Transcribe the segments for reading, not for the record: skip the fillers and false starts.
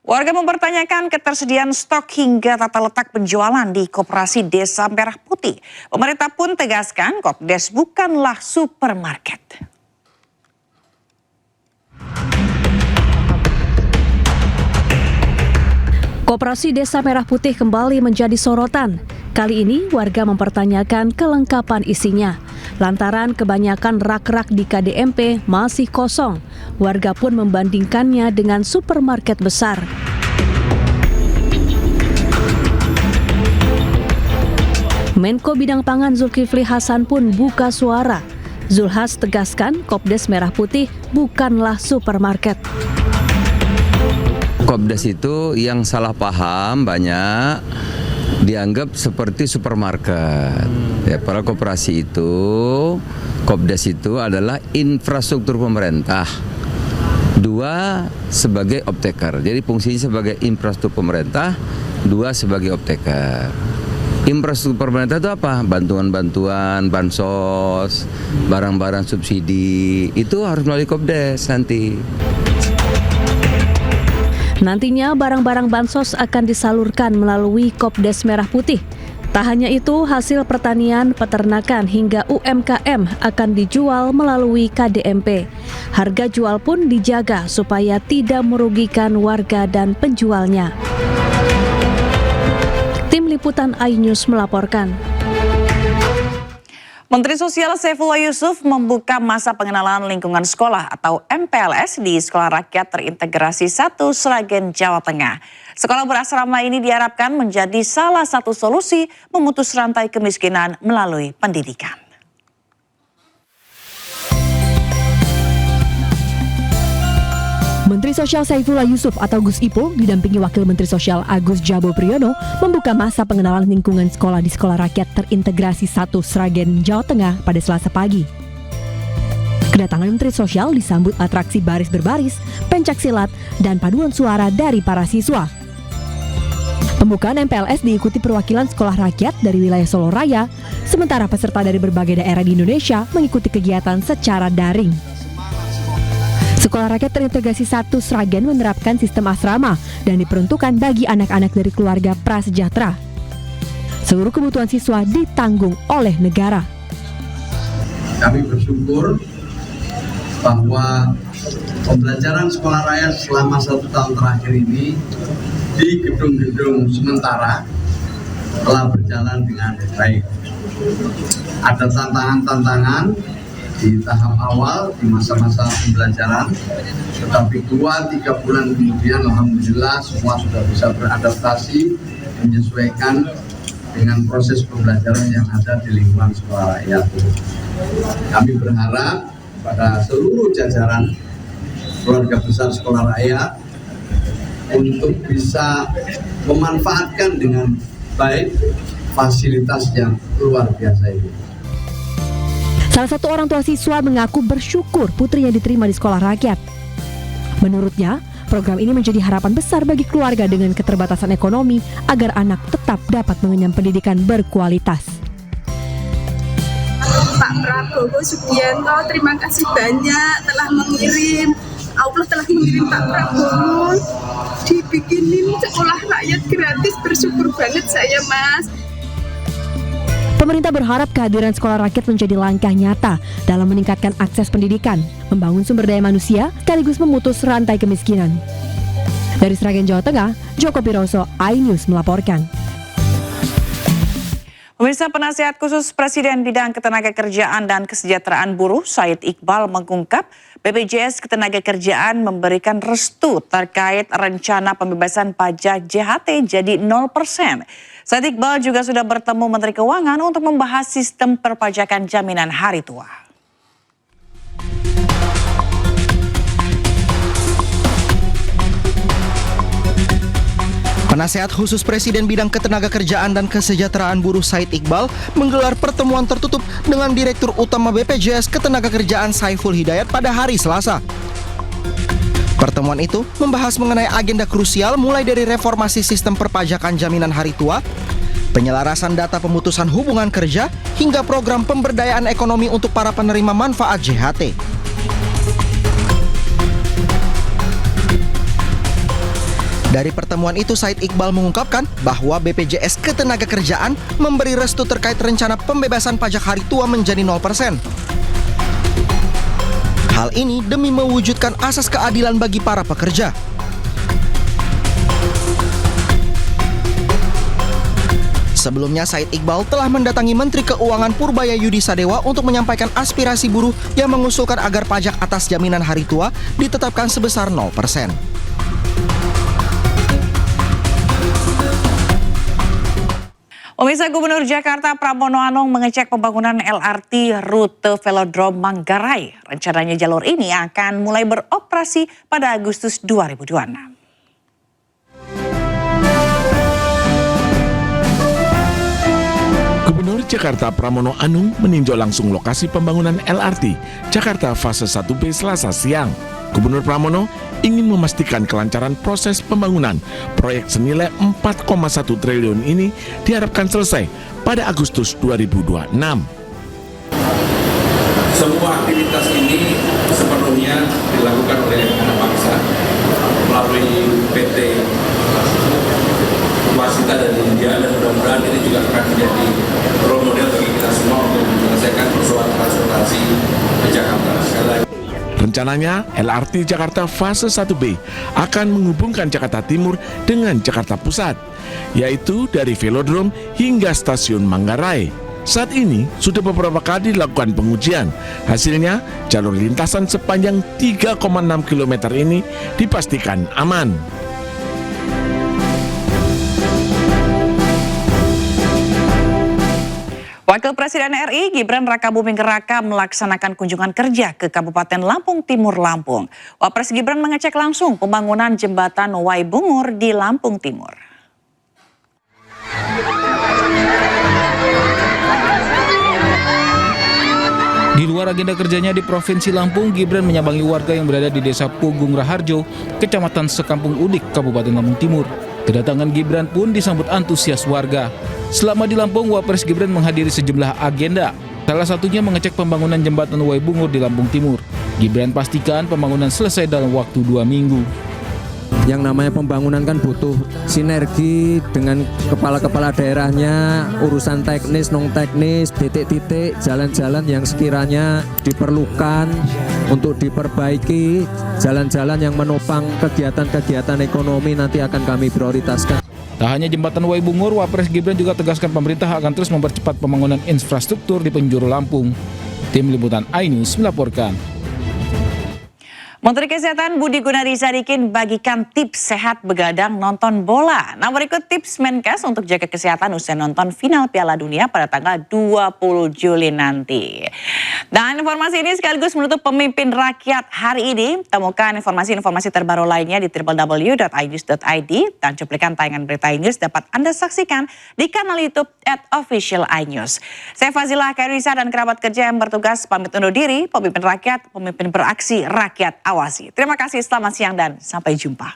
Warga mempertanyakan ketersediaan stok hingga tata letak penjualan di Koperasi Desa Merah Putih. Pemerintah pun tegaskan Kopdes bukanlah supermarket. Koperasi Desa Merah Putih kembali menjadi sorotan. Kali ini warga mempertanyakan kelengkapan isinya. Lantaran kebanyakan rak-rak di KDMP masih kosong, warga pun membandingkannya dengan supermarket besar. Menko Bidang Pangan Zulkifli Hasan pun buka suara. Zulhas tegaskan Kopdes Merah Putih bukanlah supermarket. Kopdes itu yang salah paham banyak dianggap seperti supermarket. Ya, para koperasi itu, Kopdes itu adalah infrastruktur pemerintah. Dua sebagai opteker. Jadi fungsinya sebagai infrastruktur pemerintah, dua sebagai opteker. Infrastruktur pemerintah itu apa? Bantuan-bantuan, bansos, barang-barang subsidi, itu harus melalui Kopdes nanti. Nantinya barang-barang bansos akan disalurkan melalui Kopdes Merah Putih. Tak hanya itu, hasil pertanian, peternakan hingga UMKM akan dijual melalui KDMP. Harga jual pun dijaga supaya tidak merugikan warga dan penjualnya. Tim Liputan iNews melaporkan. Menteri Sosial Saifullah Yusuf membuka masa pengenalan lingkungan sekolah atau MPLS di Sekolah Rakyat Terintegrasi 1 Sragen, Jawa Tengah. Sekolah berasrama ini diharapkan menjadi salah satu solusi memutus rantai kemiskinan melalui pendidikan. Menteri Sosial Saifullah Yusuf atau Gus Ipul didampingi Wakil Menteri Sosial Agus Jabo Priyono membuka masa pengenalan lingkungan sekolah di Sekolah Rakyat Terintegrasi 1 Sragen, Jawa Tengah pada Selasa pagi. Kedatangan Menteri Sosial disambut atraksi baris berbaris, pencak silat, dan paduan suara dari para siswa. Pembukaan MPLS diikuti perwakilan sekolah rakyat dari wilayah Solo Raya, sementara peserta dari berbagai daerah di Indonesia mengikuti kegiatan secara daring. Sekolah Rakyat Terintegrasi 1 Sragen menerapkan sistem asrama dan diperuntukkan bagi anak-anak dari keluarga prasejahtera. Seluruh kebutuhan siswa ditanggung oleh negara. Kami bersyukur bahwa pembelajaran sekolah rakyat selama 1 tahun terakhir ini di gedung-gedung sementara telah berjalan dengan baik. Ada tantangan-tantangan di tahap awal di masa-masa pembelajaran, tetapi 2-3 bulan kemudian alhamdulillah semua sudah bisa beradaptasi menyesuaikan dengan proses pembelajaran yang ada di lingkungan sekolah rakyat. Kami berharap pada seluruh jajaran keluarga besar sekolah rakyat untuk bisa memanfaatkan dengan baik fasilitas yang luar biasa ini. Salah satu orang tua siswa mengaku bersyukur putrinya diterima di sekolah rakyat. Menurutnya, program ini menjadi harapan besar bagi keluarga dengan keterbatasan ekonomi agar anak tetap dapat mengenyam pendidikan berkualitas. Pak Prabowo Subianto, terima kasih banyak telah mengirim, Allah telah mengirim Pak Prabowo dibikinin sekolah rakyat gratis, bersyukur banget saya, Mas. Pemerintah berharap kehadiran sekolah rakyat menjadi langkah nyata dalam meningkatkan akses pendidikan, membangun sumber daya manusia, sekaligus memutus rantai kemiskinan. Dari Sragen, Jawa Tengah, Joko Piroso, iNews melaporkan. Pemirsa, Penasihat Khusus Presiden Bidang Ketenagakerjaan dan Kesejahteraan Buruh Said Iqbal mengungkap BPJS Ketenagakerjaan memberikan restu terkait rencana pembebasan pajak JHT jadi 0%. Said Iqbal juga sudah bertemu Menteri Keuangan untuk membahas sistem perpajakan jaminan hari tua. Penasihat Khusus Presiden Bidang Ketenagakerjaan dan Kesejahteraan Buruh Said Iqbal menggelar pertemuan tertutup dengan Direktur Utama BPJS Ketenagakerjaan Saiful Hidayat pada hari Selasa. Pertemuan itu membahas mengenai agenda krusial mulai dari reformasi sistem perpajakan jaminan hari tua, penyelarasan data pemutusan hubungan kerja, hingga program pemberdayaan ekonomi untuk para penerima manfaat JHT. Dari pertemuan itu, Said Iqbal mengungkapkan bahwa BPJS Ketenagakerjaan memberi restu terkait rencana pembebasan pajak hari tua menjadi 0%. Hal ini demi mewujudkan asas keadilan bagi para pekerja. Sebelumnya, Said Iqbal telah mendatangi Menteri Keuangan Purbayayudi Sadewa untuk menyampaikan aspirasi buruh yang mengusulkan agar pajak atas jaminan hari tua ditetapkan sebesar 0%. Pemirsa, Gubernur Jakarta Pramono Anung mengecek pembangunan LRT rute Velodrome Manggarai. Rencananya jalur ini akan mulai beroperasi pada Agustus 2026. Gubernur Jakarta Pramono Anung meninjau langsung lokasi pembangunan LRT Jakarta fase 1B Selasa siang. Gubernur Pramono ingin memastikan kelancaran proses pembangunan proyek senilai 4,1 triliun ini diharapkan selesai pada Agustus 2026. Semua aktivitas ini sepenuhnya dilakukan oleh anak bangsa melalui PT Wasita dari India, dan mudah-mudahan ini juga akan menjadi role model bagi kita semua untuk menyelesaikan persoalan transportasi di Jakarta. Sekali lagi, rencananya LRT Jakarta fase 1B akan menghubungkan Jakarta Timur dengan Jakarta Pusat, yaitu dari Velodrome hingga stasiun Manggarai. Saat ini sudah beberapa kali dilakukan pengujian. Hasilnya, jalur lintasan sepanjang 3,6 km ini dipastikan aman. Wakil Presiden RI Gibran Rakabuming Raka melaksanakan kunjungan kerja ke Kabupaten Lampung Timur, Lampung. Wapres Gibran mengecek langsung pembangunan jembatan Wai Bungur di Lampung Timur. Di luar agenda kerjanya di Provinsi Lampung, Gibran menyambangi warga yang berada di Desa Pugung Raharjo, Kecamatan Sekampung Udik, Kabupaten Lampung Timur. Kedatangan Gibran pun disambut antusias warga. Selama di Lampung, Wapres Gibran menghadiri sejumlah agenda. Salah satunya mengecek pembangunan jembatan Wai Bungur di Lampung Timur. Gibran pastikan pembangunan selesai dalam waktu 2 minggu. Yang namanya pembangunan kan butuh sinergi dengan kepala-kepala daerahnya, urusan teknis, non-teknis, titik-titik, jalan-jalan yang sekiranya diperlukan untuk diperbaiki, jalan-jalan yang menopang kegiatan-kegiatan ekonomi nanti akan kami prioritaskan. Tak hanya jembatan Wai Bungur, Wapres Gibran juga tegaskan pemerintah akan terus mempercepat pembangunan infrastruktur di penjuru Lampung. Tim Liputan iNews melaporkan. Menteri Kesehatan Budi Gunadi Sadikin bagikan tips sehat begadang nonton bola. Nah, berikut tips Menkes untuk jaga kesehatan usai nonton final Piala Dunia pada tanggal 20 Juli nanti. Dan informasi ini sekaligus menutup Pemimpin Rakyat hari ini. Temukan informasi-informasi terbaru lainnya di www.inews.id, dan cuplikan tayangan berita iNews dapat Anda saksikan di kanal YouTube @officialinews. Saya Fazila Kairisa dan kerabat kerja yang bertugas pamit undur diri. Pemimpin Rakyat, pemimpin beraksi, rakyat awasi. Terima kasih, selamat siang dan sampai jumpa.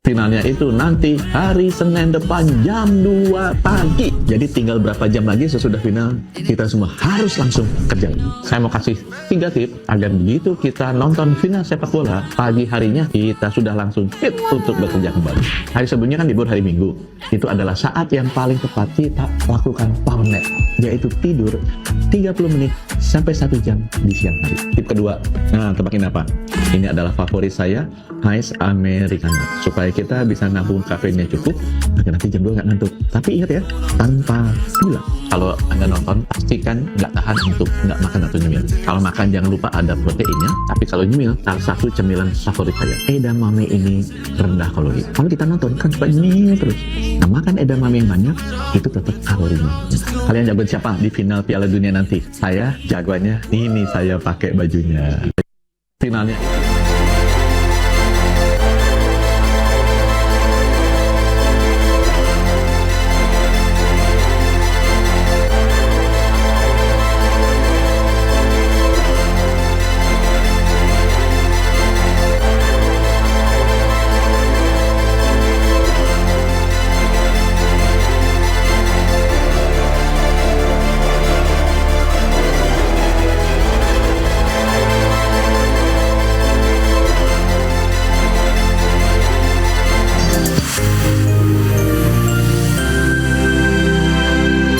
Finalnya itu nanti hari Senin depan jam 2 pagi. Jadi tinggal berapa jam lagi sesudah final, kita semua harus langsung kerja. Saya mau kasih 3 tips agar begitu kita nonton final sepak bola, pagi harinya kita sudah langsung fit untuk bekerja kembali. Hari sebelumnya kan libur hari Minggu. Itu adalah saat yang paling tepat kita lakukan power nap, yaitu tidur 30 menit sampai 1 jam di siang hari. Tip kedua, nah tebakin apa? Ini adalah favorit saya, Ice Americano, supaya kita bisa nabung kafeinnya cukup agar nanti jam 2 nggak ngantuk. Tapi ingat ya, tanpa gula. Kalau Anda nonton, pastikan nggak tahan untuk nggak makan atau nyemil. Kalau makan jangan lupa ada proteinnya, tapi kalau nyemil, salah satu cemilan favorit saya, edamame ini rendah kalori. Kalau kita nonton kan suka nyemil terus. Nah, makan edamame yang banyak, itu tetap kalorinya. Kalian jagoan siapa di final Piala Dunia nanti? Saya jagoannya, ini saya pakai bajunya. Finalnya.